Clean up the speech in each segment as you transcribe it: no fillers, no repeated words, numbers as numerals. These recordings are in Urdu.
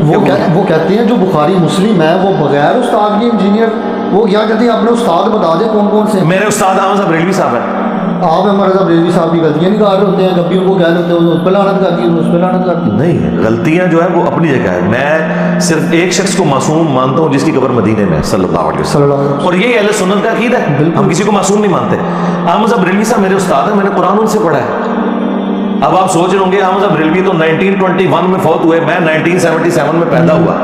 وہ کہتے ہیں جو بخاری مسلم ہے وہ بغیر استاد کے انجینئر، وہ کیا کہتے ہیں اپنے استاد بتا دیں کون کون سے؟ میرے استاد احمد صاحب ریلوی صاحب ہیں. آپ ہمارے صاحب ریلوی صاحب کی غلطیاں نکال رہے ہوتے ہیں، کبھی ان کو کہہ رہے ہوتے ہیں اس پہ لعنت کر دی، اس پہ لعنت کر دی. نہیں، غلطیاں جو ہے وہ اپنی جگہ ہے. میں صرف ایک شخص کو معصوم مانتا ہوں جس کی قبر مدینے میں ہے صلی اللہ علیہ صلی اللہ علیہ وسلم، اور یہی اہل سنت کا عقیدہ ہے. ہم کسی کو معصوم نہیں مانتے. احمد صاحب ریلوی صاحب میرے استاد ہیں، میں نے قرآن ان سے پڑھا ہے. اب آپ سوچ رہے ہوں گے احمد صاحب ریلوی تو 1921 میں فوت ہوئے، میں 1977 میں پیدا ہوا.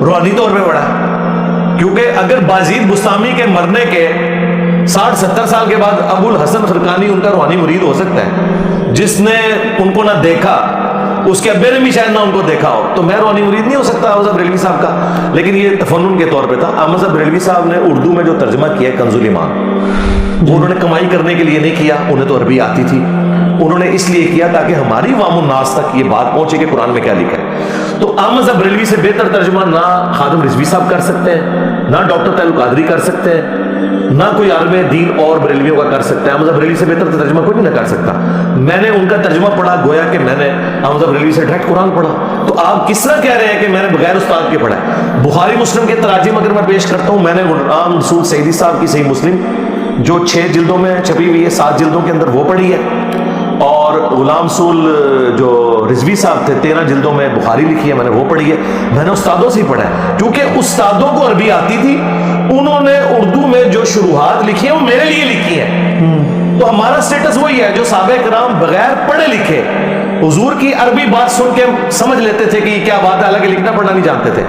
روحانی طور پہ پڑھا، کیونکہ اگر بازید بستامی کے مرنے کے 60-70 سال کے بعد ابو الحسن خرقانی ان کا روحانی مرید ہو سکتا ہے، جس نے ان کو نہ دیکھا، اس کے ابے نے بھی شاید نہ ان کو دیکھا ہو، تو میں روحانی مرید نہیں ہو سکتا احمد صاحب ریلوی صاحب کا. لیکن یہ تفنن کے طور پہ تھا. احمد صاحب ریلوی صاحب نے اردو میں جو ترجمہ کیا ہے کنز الایمان، وہ انہوں نے کمائی کرنے کے لیے نہیں کیا، انہیں تو عربی آتی تھی. انہوں نے اس لیے کیا تاکہ ہماری عوام الناس تک یہ بات پہنچے کہ قرآن میں کیا لکھا ہے. تو احمد صاحب ریلوی سے بہتر ترجمہ نہ خادم رضوی صاحب کر سکتے ہیں، نہ ڈاکٹر تعلق قادری کر سکتے ہیں، نہ کوئی عالم دین اور بریلویوں کا کر سکتا ہے. احمد صاحب ریلوی سے بہتر ترجمہ کوئی نہیں نہ کر سکتا. میں نے ان کا ترجمہ پڑھا، گویا کہ میں نے احمد صاحب ریلوی سے ڈائریکٹ قرآن پڑھا. تو آپ کس طرح کہہ رہے ہیں کہ میں نے بغیر استاد کے پڑھا ہے؟ بخاری مسلم کے تراجم اگر میں پیش کرتا ہوں، میں نے غلام رسول سعیدی صاحب کی صحیح مسلم جو 6 جلدوں میں چھپی ہوئی ہے، 7 جلدوں کے اندر، وہ پڑھی ہے. اور غلام رسول جو رضوی صاحب تھے 13 جلدوں میں بخاری لکھی ہے، میں نے وہ پڑھی ہے. میں نے استادوں سے ہی پڑھا ہے، کیونکہ استادوں کو عربی آتی تھی، انہوں نے اردو میں جو شروحات لکھی ہیں وہ میرے لیے لکھی ہیں. تو ہمارا سٹیٹس وہی ہے جو صحابہ کرام بغیر پڑھے لکھے حضور کی عربی بات سن کے سمجھ لیتے تھے کہ یہ کیا بات ہے، حالانکہ لکھنا پڑھنا نہیں جانتے تھے.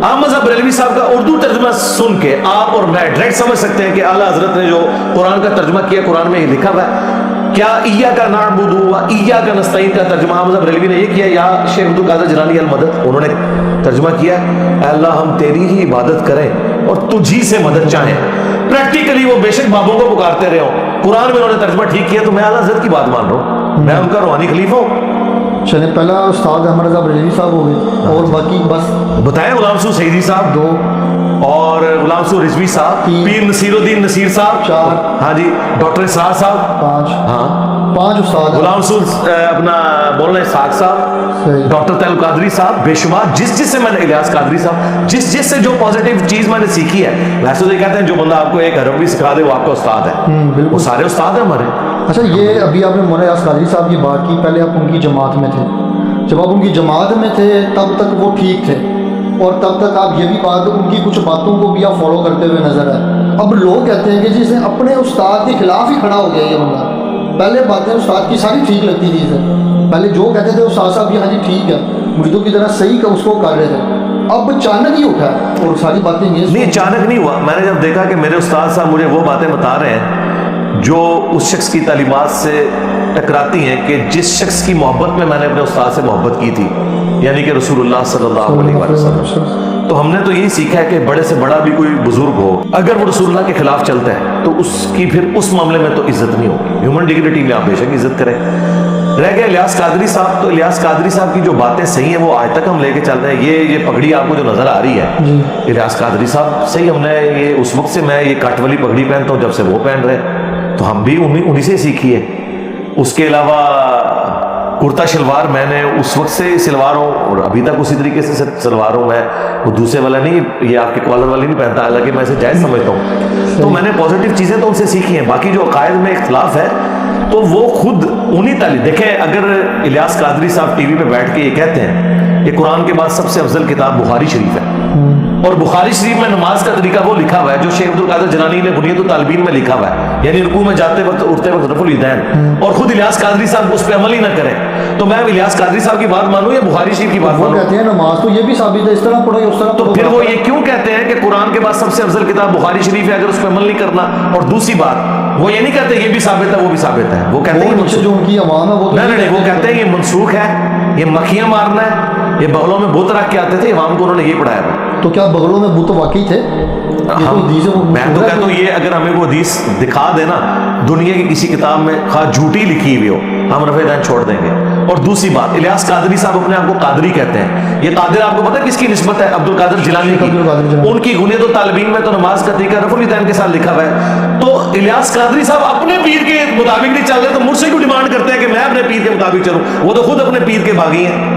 احمد صاحب ریلوی صاحب کا اردو ترجمہ سن کے آپ اور میں ڈائریکٹ سمجھ سکتے ہیں کہ اعلیٰ حضرت نے جو قرآن کا ترجمہ کیا، قرآن میں یہ لکھا ہوا ہے. کیا ایاک نعبد و ایاک نستعین کا ترجمہ احمد صاحب ریلوی نے یہ کیا، یا شیخ عبد القادر جیلانی المدد انہوں نے ترجمہ کیا، اے اللہ ہم تیری ہی عبادت کریں اور تجھی سے مدد چاہیں. پریکٹیکلی وہ بے شک بابوں کو پکارتے رہے ہوں، قرآن میں انہوں نے ترجمہ ٹھیک کیا، تو میں اعلیٰ حضرت کی بات مان رہا ہوں، میں ان کا روحانی خلیفہ ہوں. چلیں، پہلا استاد احمد رضا ریلوی صاحب ہو گئے، اور باقی بس بتائیں غلام رسول سعیدی صاحب 2 اور غلام رسول رضوی صاحب، 3 پیر نصیر الدین نصیر صاحب 4 ہاں جی، ڈاکٹر اسرار صاحب 5 ہاں، 5 استاد. غلام رسول اپنا بول رہے ہیں اسحاق صاحب، صحیح. ڈاکٹر تعلق قادری صاحب، بے شمار جس سے میں نے الیاس قادری صاحب، جس سے جو پازیٹیو چیز میں نے سیکھی ہے. ویسے تو یہ کہتے ہیں جو بندہ آپ کو ایک حرف بھی سکھا دے وہ آپ کا استاد ہے. بالکل. وہ سارے استاد ہیں ہمارے. اچھا، یہ ابھی آپ نے مولانا الیاس قادری صاحب کی بات کی، پہلے آپ ان کی جماعت میں تھے. جب آپ ان کی جماعت میں تھے تب تک وہ ٹھیک تھے، اور تب تک آپ یہ بھی بات ان کی کچھ باتوں کو بھی آپ فالو کرتے ہوئے نظر آئے. اب لوگ کہتے ہیں کہ جس نے اپنے استاد کے خلاف ہی کھڑا ہو گیا یہ بندہ. پہلے باتیں استاد کی ساری ٹھیک لگتی تھی سر، پہلے جو کہتے تھے استاد صاحب یہ ہاں جی ٹھیک ہے، مریدوں کی طرح صحیح کا اس کو کر رہے تھے. اب اچانک ہی اٹھا اور ساری باتیں نہیں، اچانک نہیں ہوا. میں نے جب دیکھا کہ میرے استاد صاحب مجھے وہ باتیں بتا رہے ہیں جو اس شخص کی تعلیمات سے ٹکراتی ہیں، کہ جس شخص کی محبت میں نے اپنے استاد سے محبت کی تھی، یعنی کہ رسول اللہ صلی اللہ علیہ وسلم. تو ہم نے تو یہی سیکھا ہے کہ بڑے سے بڑا بھی کوئی بزرگ ہو، اگر وہ رسول اللہ کے خلاف چلتا ہے تو اس کی پھر اس معاملے میں تو عزت نہیں ہوگی. ہیومن ڈگنیٹی میں آپ بے شک عزت کریں. رہ گیا الیاس قادری صاحب، تو الیاس قادری صاحب کی جو باتیں صحیح ہیں وہ آج تک ہم لے کے چل رہے ہیں. یہ پگڑی آپ کو جو نظر آ رہی ہے الیاس قادری صاحب صحیح، ہم نے یہ اس وقت سے میں یہ کٹ والی پگڑی پہنتا ہوں جب سے وہ پہن رہے، تو ہم بھی انہی سے سیکھی ہے. اس کے علاوہ کرتا شلوار میں نے اس وقت سے سلوار ہوں اور ابھی تک اسی طریقے سے سلوار ہوں. میں وہ دوسرے والا نہیں، یہ آپ کے کالر والی نہیں پہنتا، حالانکہ میں اسے جائز سمجھتا ہوں. تو میں نے پازیٹیو چیزیں تو ان سے سیکھی ہیں. باقی جو عقائد میں اختلاف ہے تو وہ خود انہی تعلیم. دیکھیں، اگر الیاس قادری صاحب ٹی وی پہ بیٹھ کے یہ کہتے ہیں کہ قرآن کے بعد سب سے افضل کتاب بخاری شریف ہے، اور بخاری شریف میں نماز کا طریقہ وہ لکھا ہوا ہے جو شیخ عبد القادر جیلانی نے بنیاد الطالبین میں لکھا ہوا ہے، یعنی رکوع میں جاتے وقت اٹھتے وقت رفع الیدین، اور خود الیاس قادری صاحب اس پہ عمل ہی نہ کریں، تو میں الیاس قادری صاحب کی بات مانوں یا بخاری شریف کی بات وہ مانوں؟ کہتے ہیں نماز تو یہ بھی ثابت ہے، اس طرح پڑھو اس طرح تو پھر وہ یہ کیوں کہتے ہیں کہ قرآن کے بعد سب سے افضل کتاب بخاری شریف ہے اگر اس پہ عمل نہیں کرنا؟ اور دوسری بات، وہ یہ نہیں کہتے یہ بھی ثابت ہے وہ بھی ثابت ہے، وہ کہتے ہیں جو ان کی عوام ہے وہ نہیں، وہ کہتے ہیں یہ منسوخ ہے، یہ مکھیاں مارنا ہے، یہ بغلوں میں بت رکھ کے آتے تھے، عوام کو انہوں نے یہ پڑھایا تھا. تو کیا بغلوں میں بت واقعی تھے؟ میں تو کہتا ہوں یہ اگر ہمیں وہ حدیث دکھا دینا دنیا کی کسی کتاب میں، خواہ جھوٹی لکھی ہوئی ہو، ہم رفع دین چھوڑ دیں گے. اور دوسری بات، الیاس قادری صاحب اپنے آپ کو قادری کہتے ہیں. یہ قادر آپ کو پتہ ہے کس کی نسبت ہے؟ عبد القادر جیلانی کی. ان کی بنیاد الطالبین میں تو نماز کا طریقہ رفع الیدین کے ساتھ لکھا ہوا ہے. تو الیاس قادری صاحب اپنے پیر کے مطابق نہیں چل رہے، تو مجھ سے کیوں ڈیمانڈ کرتے ہیں کہ میں اپنے پیر کے مطابق چلوں؟ وہ تو خود اپنے پیر کے باغی ہیں.